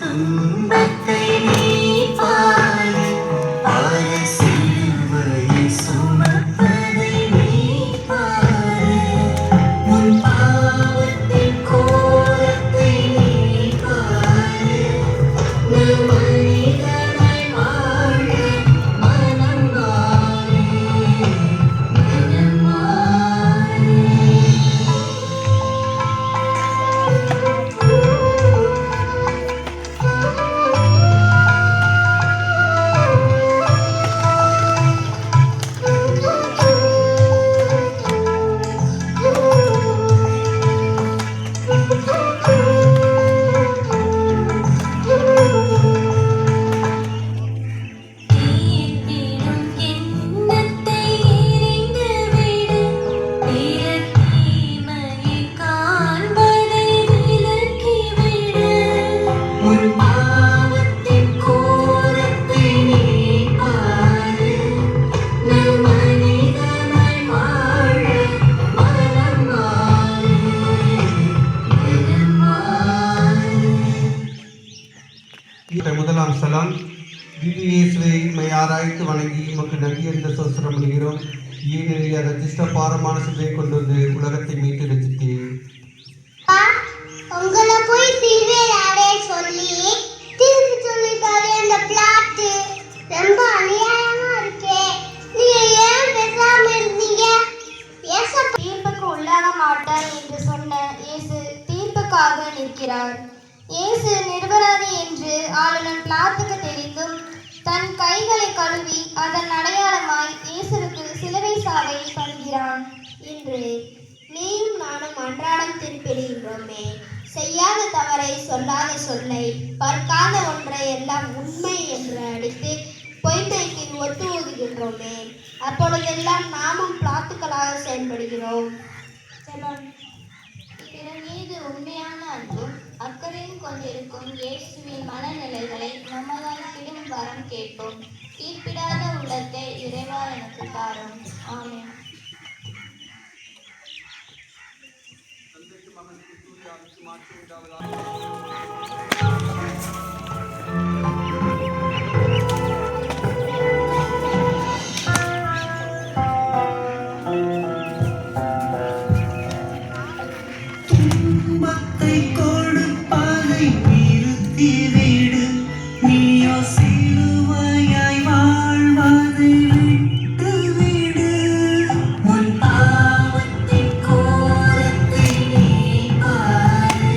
துன்பத்தை நீ பாரு, சிலுவையை சுமப்பதை நீ பாரு, உன் பாவத்தின் கோலத்தை நீ பாரு, மனிதனாய் வாழ மனம் மாறு, மனம் மாறு. முதலாம் ஸ்தலம். திவ்ய இயேசுவை ஆராய்த்து வணங்கி உமக்கு நன்றி என்ற சோசனம் பண்ணுகிறோம். ஏனெனில் ரச்சிஷ்ட பாரமான சிந்தையை கொண்டு வந்து உலகத்தை மீட்டு ரசித்தேன். உங்களை போய் திருவேலாடே சொல்லி திருப்பி சொல்லிட்டாலே அந்த பிளாட் ரொம்ப அநியாயமா இருக்கே. நீங்க ஏன் பேசாம இருந்தீங்க? தீர்ப்புக்கு உள்ளாக மாட்டார் என்று சொன்ன இயேசு தீர்ப்புக்காக நிற்கிறார். இயேசு நிரபராதி என்று ஆளுநர் பிலாத்துக்கு தெரிந்தும் தன் கைகளை கழுவி அதன் அடையாளமாய் இயேசுவுக்கு சிலுவை சாவை பணிகிறான். இன்று நீயும் நானும் அன்றாடம் திருப்பிடுகின்றோமே. செய்யாத தவறை, சொல்லாத சொல்லை, பார்க்காத ஒன்றை எல்லாம் உண்மை என்று அடித்து பொய்மைக்கு ஒத்து ஊதுகின்றோமே. அப்பொழுதெல்லாம் நாமும் பிளாத்துக்களாக செயல்படுகிறோம். பிறர் மீது உண்மையான அன்பும் அக்கறையும் கொண்டிருக்கும் இயேசுவின் மனநிலைகளை நம்மதாக்கிடும் வரம் கேட்போம். தீர்ப்பிடாத உள்ளத்தை இறைவா எனக்கு தாரும். ஆமென். துன்பத்தை கொடுப்பதை நிறுத்திவிடு, நீயோ சிலுவையாய் வாழ்வதை விட்டுவிடு, உன் பாவத்தின் கோலத்தை நீ பாரு,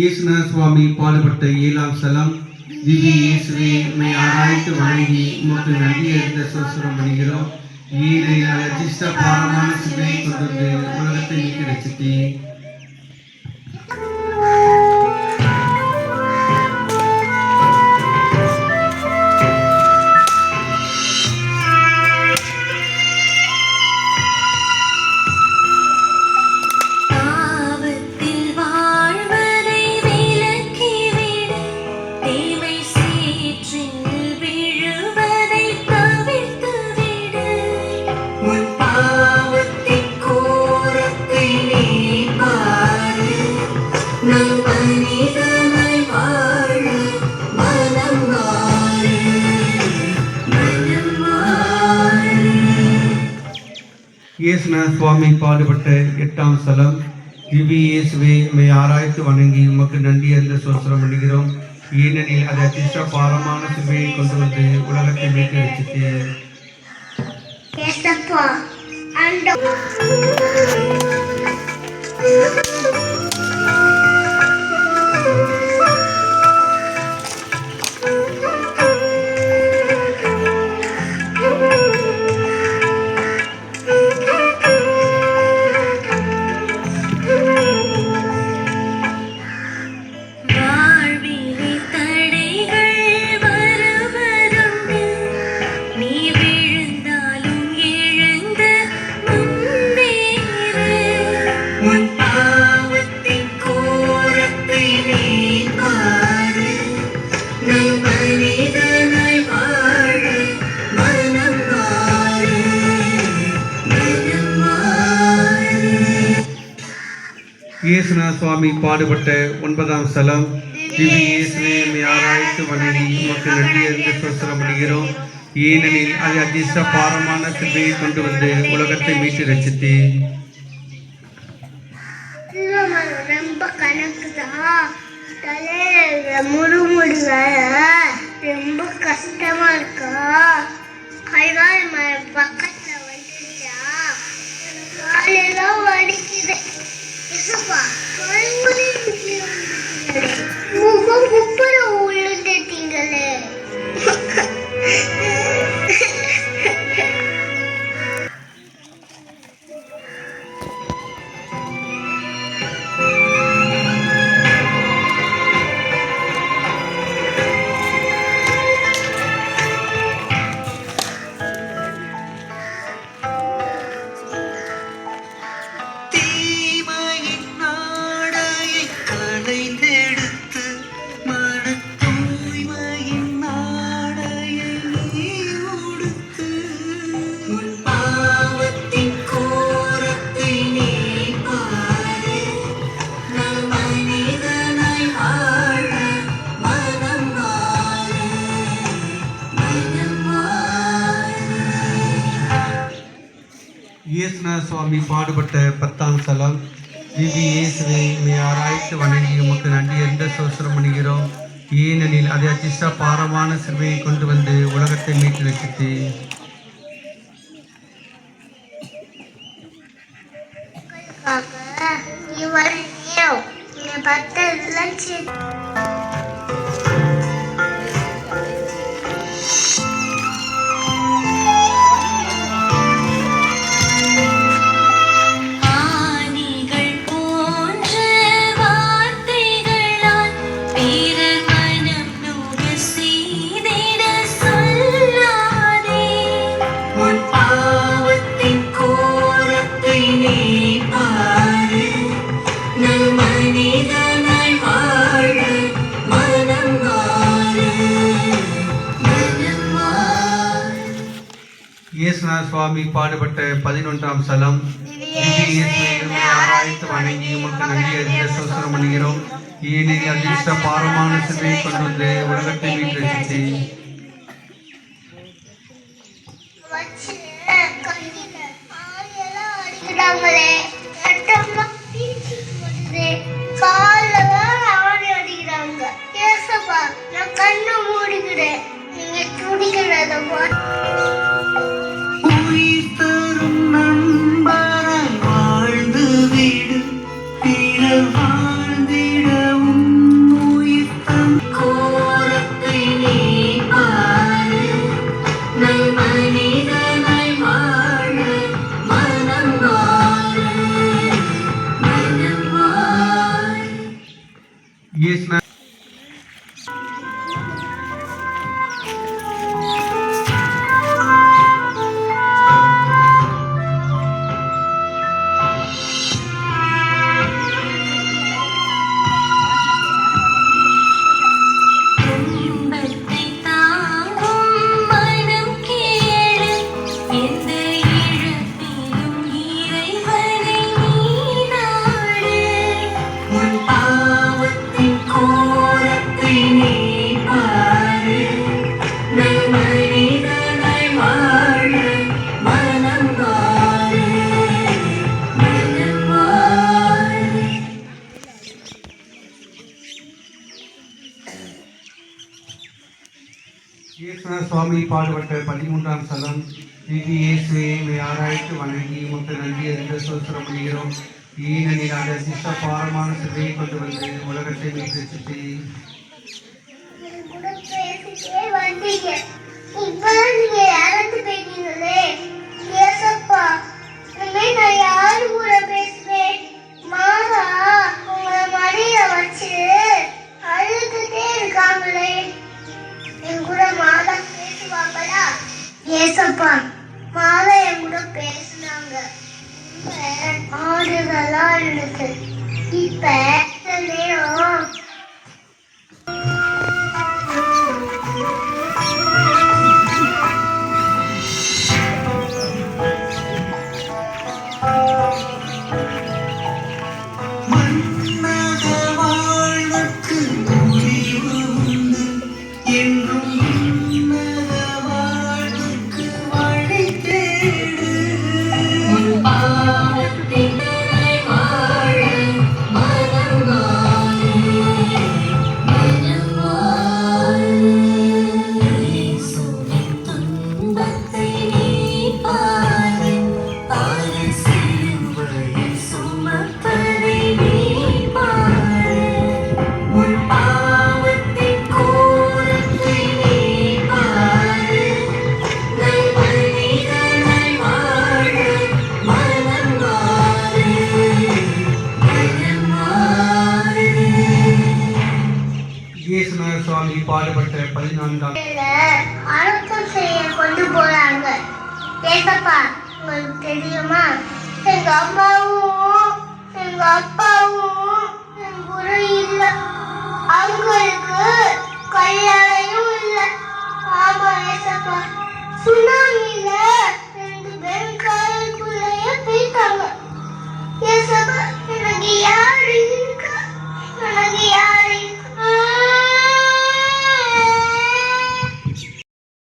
இயேசுநாத சுவாமி பாடுபட்ட 7ஆம் ஸ்தலம். திவ்ய இயேசுவே, உம்மை ஆராய்ந்து வணங்கி உமக்கு நன்றி அறிந்த சோசரம் பண்ணுகிறோம். ஏனெனில் அதிர்ஷ்ட பாரமான சிலுவையை கொண்டு உலகத்தை மீட்டு ரசித்தேன். இயேசுநாத சுவாமி பாடுபட்ட 8ஆம் ஸ்தலம். திவ்ய இயேசுவே, உம்மை ஆராய்ந்து வணங்கி உமக்கு நன்றி அறிந்த சோசரம் பண்ணுகிறோம். ஏனெனில் அது அதிர்ஷ்ட பாரமான சிலுவையை கொண்டு வந்து உலகத்தை மீட்டு ரசித்தேன். இயேசுநாத சுவாமி பாடுபட்ட 9ஆம் ஸ்தலம். திவ்ய இயேசுவே, உம்மை ஆராய்ந்து வணங்கி உமக்கு நன்றி அறிந்த சோசரம் பண்ணுகிறோம். ஏனெனில் அது அதிர்ஷ்ட பாரமான சிலுவையை கொண்டு வந்து உலகத்தை மீட்டு ரசித்தேன். ரொம்ப கணக்குதான் முடுமுடுக ரொம்ப கஷ்டமா இருக்கா. கைகால் பக்கத்துல வந்துச்சா காலெல்லாம் வலிக்குது. முகம் குப்புற உள்ளுட்டீங்களே. இயேசுநாத சுவாமி பாடுபட்ட 10ஆம் ஸ்தலம். திவ்ய இயேசுவே, உம்மை ஆராய்ந்து வணங்கி உமக்கு நன்றி அறிந்த சோசரம் பண்ணுகிறோம். ஏனெனில் அது அதிர்ஷ்ட பாரமான சிலுவையை கொண்டு வந்து உலகத்தை மீட்டு ரசித்தேன். இயேசுநாத சுவாமி பாடுபட்ட 11ஆம் ஸ்தலம். திவ்ய இயேசுவே, உம்மை ஆராய்ந்து வணங்கி உமக்கு நன்றி அறிந்த சோசரம் பண்ணுகிறோம். ஏனெனில் அதிர்ஷ்ட பாரமான சிலுவையை கொண்டு வந்து உலகத்தை மீட்டு ரசித்தேன். கண்ணு மூடிக்கிறேன். நீங்க துடிக்கிறத உயிர் தரும் நண்பராய் வாழ்ந்து விடு, பிறர் வாழ்ந்திடவும் இயேசுநாதர் துன்பத்தை தாங்கும் மனம் கேளு, எந்த இழப்பிலும் இறைவனை நீ நாடு. உன் பாவத்தின் கோரத்தை நீ பாரு, நல்மனிதனாய் வாழ மனம் மாறு, மனம் மாறு. இயேசுநாதர் சுவாமி பாடுபட்ட 13ஆம் ஸ்தலம். திவ்ய இயேசுவே, உம்மை ஆராய்த்து வணங்கி உமக்கு நன்றி அறிந்த சோத்திரம் பண்ணுகிறோம். ஏனெனில் அந்த சிஷ்ட பாரமான சிலுவையை கொண்டு வந்து உலகத்தை மீட்டெடுத்தீர். என் கூட பேசிட்டே வந்தீங்க. இப்பதான் நீங்க இறந்து போயிட்டீங்களே. ஏசப்பா, இனிமே நான் யாரு கூட பேசுவேன்? மாதா உங்களை மடியில வச்சு அழுதுட்டே இருக்காங்களே. என் கூட மாதா பேசுவாங்களா? ஏசப்பா, மாதா என் கூட பேசுனாங்க. ஆடுதலா இருந்துச்சு. இப்ப நேரம் மன்னக வாழ்வுக்கு முடிவு உண்டு என்றும் மன்னக வாழ்வுக்கு வழி தேடு. உன் பாவத்தினாய் வாழ மனம் மாறு, மனம் மாறு. இயேசுவின் துன்பத்தை நீ பாரு, பாரு சிலுவையில் சுமப்பதை நீ பாரு. உன் பாவத்தின் கோரத்தை நீ பாரு, நல்மனிதனாய் வாழ மனம் மாறு, மனம் மாறு. இயேசுநாதர் சுவாமி பாடுபட்ட 14ஆம் அழுத்தம் செய்ய கொண்டு போறாங்க. ஏசப்பா, உங்களுக்கு தெரியுமா? எங்க அம்மாவும் எங்க அப்பாவும் என் கூட இல்ல. அவங்களுக்கு கல்யாணம் இல்ல. ஆமா ஏசப்பா, சுனாமில 2 பேரும் கடலுக்குள்ளேயே போயிட்டாங்க.